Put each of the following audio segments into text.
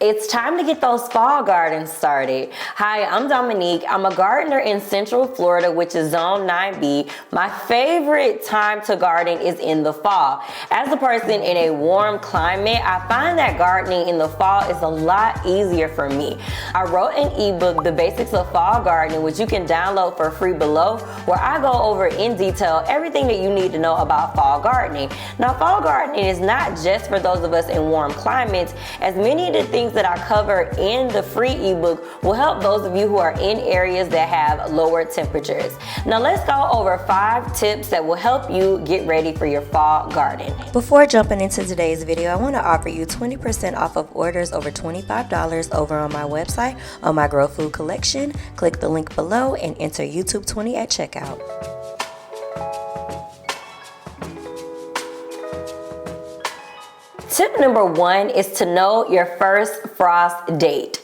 It's time to get those fall gardens started. Hi, I'm Dominique. I'm a gardener in Central Florida, which is Zone 9B. My favorite time to garden is in the fall. As a person in a warm climate, I find that gardening in the fall is a lot easier for me. I wrote an ebook, The Basics of Fall Gardening, which you can download for free below, where I go over in detail everything that you need to know about fall gardening. Now, fall gardening is not just for those of us in warm climates, as many of the things that I cover in the free ebook will help those of you who are in areas that have lower temperatures. Now let's go over 5 tips that will help you get ready for your fall garden. Before jumping into today's video, I want to offer you 20% off of orders over $25 over on my website on my Grow Food collection. Click the link below and enter YouTube 20 at checkout. Tip number 1 is to know your first frost date.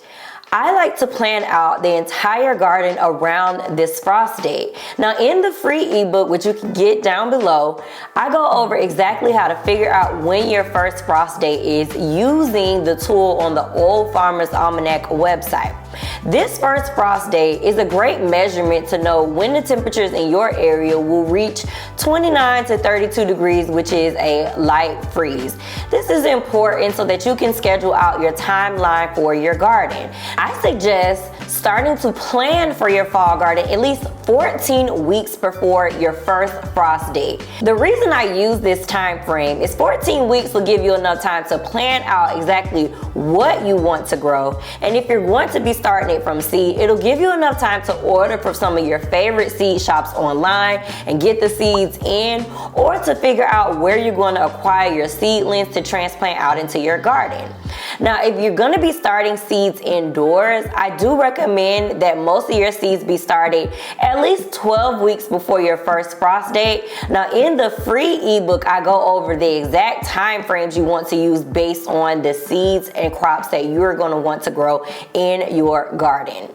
I like to plan out the entire garden around this frost date. Now in the free ebook, which you can get down below, I go over exactly how to figure out when your first frost date is using the tool on the Old Farmer's Almanac website. This first frost date is a great measurement to know when the temperatures in your area will reach 29 to 32 degrees, which is a light freeze. This is important so that you can schedule out your timeline for your garden. I suggest starting to plan for your fall garden at least 14 weeks before your first frost date. The reason I use this time frame is 14 weeks will give you enough time to plan out exactly what you want to grow. And if you're going to be starting it from seed, it'll give you enough time to order from some of your favorite seed shops online and get the seeds in, or to figure out where you're going to acquire your seedlings to transplant out into your garden. Now, if you're going to be starting seeds indoors, I do recommend that most of your seeds be started at least 12 weeks before your first frost date. Now, in the free ebook, I go over the exact time frames you want to use based on the seeds and crops that you're going to want to grow in your garden.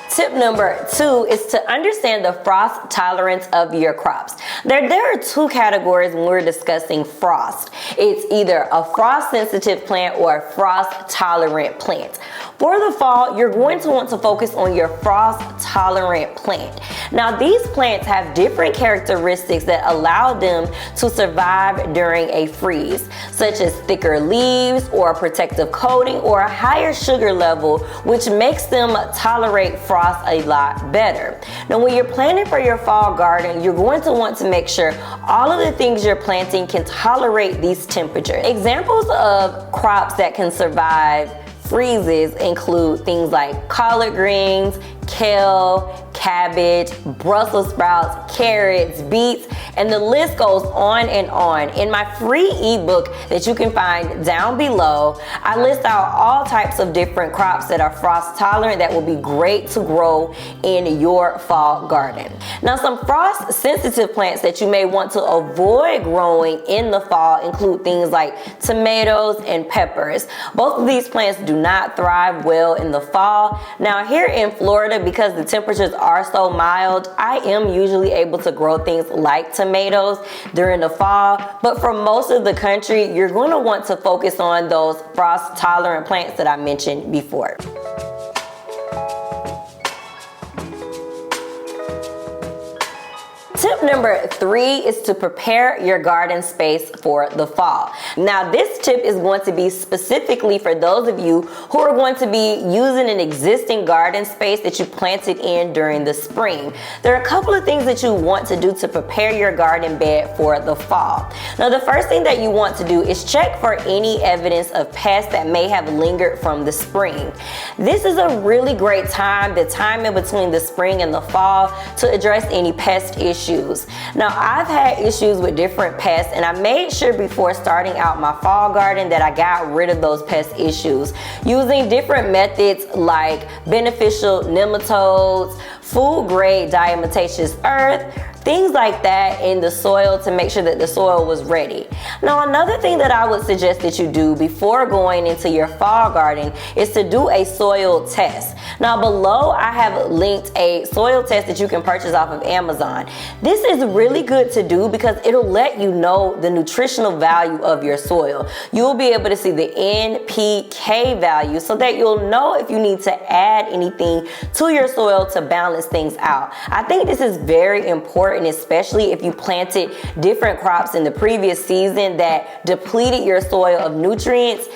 Tip number 2 is to understand the frost tolerance of your crops. There are 2 categories when we're discussing frost. It's either a frost sensitive plant or a frost tolerant plant. For the fall, you're going to want to focus on your frost tolerant plant. Now, these plants have different characteristics that allow them to survive during a freeze, such as thicker leaves or a protective coating or a higher sugar level, which makes them tolerate frost a lot better. Now, when you're planning for your fall garden, you're going to want to make sure all of the things you're planting can tolerate these temperatures. Examples of crops that can survive freezes include things like collard greens, kale, cabbage, Brussels sprouts, carrots, beets, and the list goes on and on. In my free ebook that you can find down below, I list out all types of different crops that are frost tolerant that will be great to grow in your fall garden. Now, some frost sensitive plants that you may want to avoid growing in the fall include things like tomatoes and peppers. Both of these plants do not thrive well in the fall. Now, here in Florida, because the temperatures are so mild, I am usually able to grow things like tomatoes during the fall, but for most of the country, you're going to want to focus on those frost tolerant plants that I mentioned before. Tip number 3 is to prepare your garden space for the fall. Now, this tip is going to be specifically for those of you who are going to be using an existing garden space that you planted in during the spring. There are a couple of things that you want to do to prepare your garden bed for the fall. Now, the first thing that you want to do is check for any evidence of pests that may have lingered from the spring. This is a really great time, the time in between the spring and the fall, to address any pest issues. Now, I've had issues with different pests, and I made sure before starting out my fall garden that I got rid of those pest issues using different methods like beneficial nematodes, food grade diatomaceous earth, things like that in the soil to make sure that the soil was ready. Now, another thing that I would suggest that you do before going into your fall garden is to do a soil test. Now below I have linked a soil test that you can purchase off of Amazon. This is really good to do because it'll let you know the nutritional value of your soil. You'll be able to see the NPK value so that you'll know if you need to add anything to your soil to balance things out. I think this is very important, especially if you planted different crops in the previous season that depleted your soil of nutrients.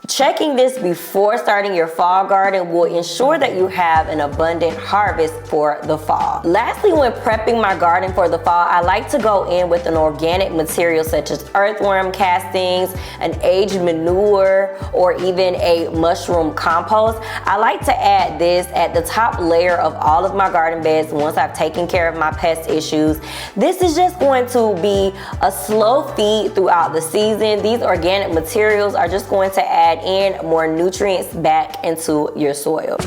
Checking this before starting your fall garden will ensure that you have an abundant harvest for the fall. Lastly, when prepping my garden for the fall, I like to go in with an organic material such as earthworm castings, an aged manure, or even a mushroom compost. I like to add this at the top layer of all of my garden beds once I've taken care of my pest issues. This is just going to be a slow feed throughout the season. These organic materials are just going to add in more nutrients back into your soil.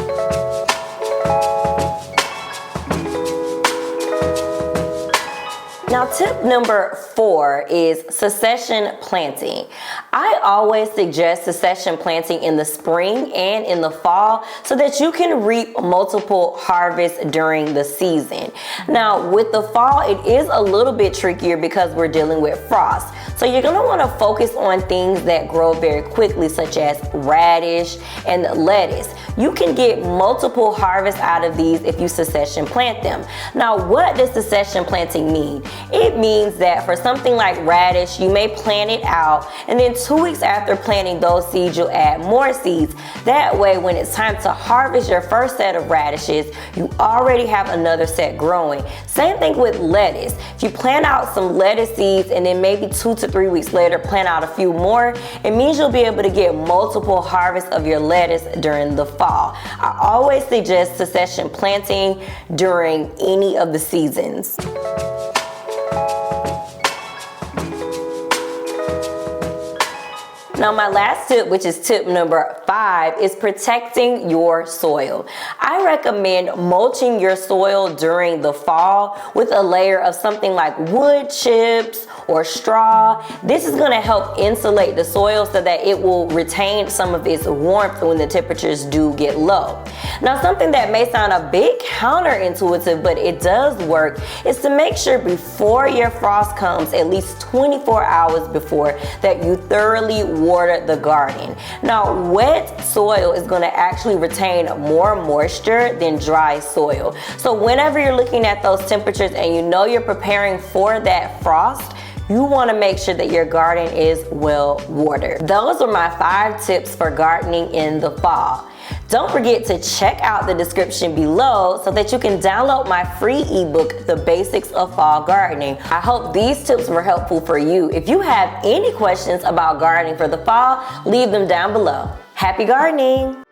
Now tip number 4 is secession planting. I always suggest secession planting in the spring and in the fall so that you can reap multiple harvests during the season. Now with the fall, it is a little bit trickier because we're dealing with frost. So you're gonna wanna focus on things that grow very quickly, such as radish and lettuce. You can get multiple harvests out of these if you secession plant them. Now what does secession planting mean? It means that for something like radish, you may plant it out, and then 2 weeks after planting those seeds, you'll add more seeds. That way, when it's time to harvest your first set of radishes, you already have another set growing. Same thing with lettuce. If you plant out some lettuce seeds and then maybe 2 to 3 weeks later plant out a few more, it means you'll be able to get multiple harvests of your lettuce during the fall. I always suggest secession planting during any of the seasons. Now my last tip, which is tip number 5, is protecting your soil. I recommend mulching your soil during the fall with a layer of something like wood chips or straw. This is going to help insulate the soil so that it will retain some of its warmth when the temperatures do get low. Now something that may sound a bit counterintuitive, but it does work, is to make sure before your frost comes, at least 24 hours before, that you thoroughly water the garden. Now wet soil is going to actually retain more moisture than dry soil. So whenever you're looking at those temperatures and you know you're preparing for that frost, you want to make sure that your garden is well watered. Those are my 5 tips for gardening in the fall. Don't forget to check out the description below so that you can download my free ebook, The Basics of Fall Gardening. I hope these tips were helpful for you. If you have any questions about gardening for the fall, leave them down below. Happy gardening!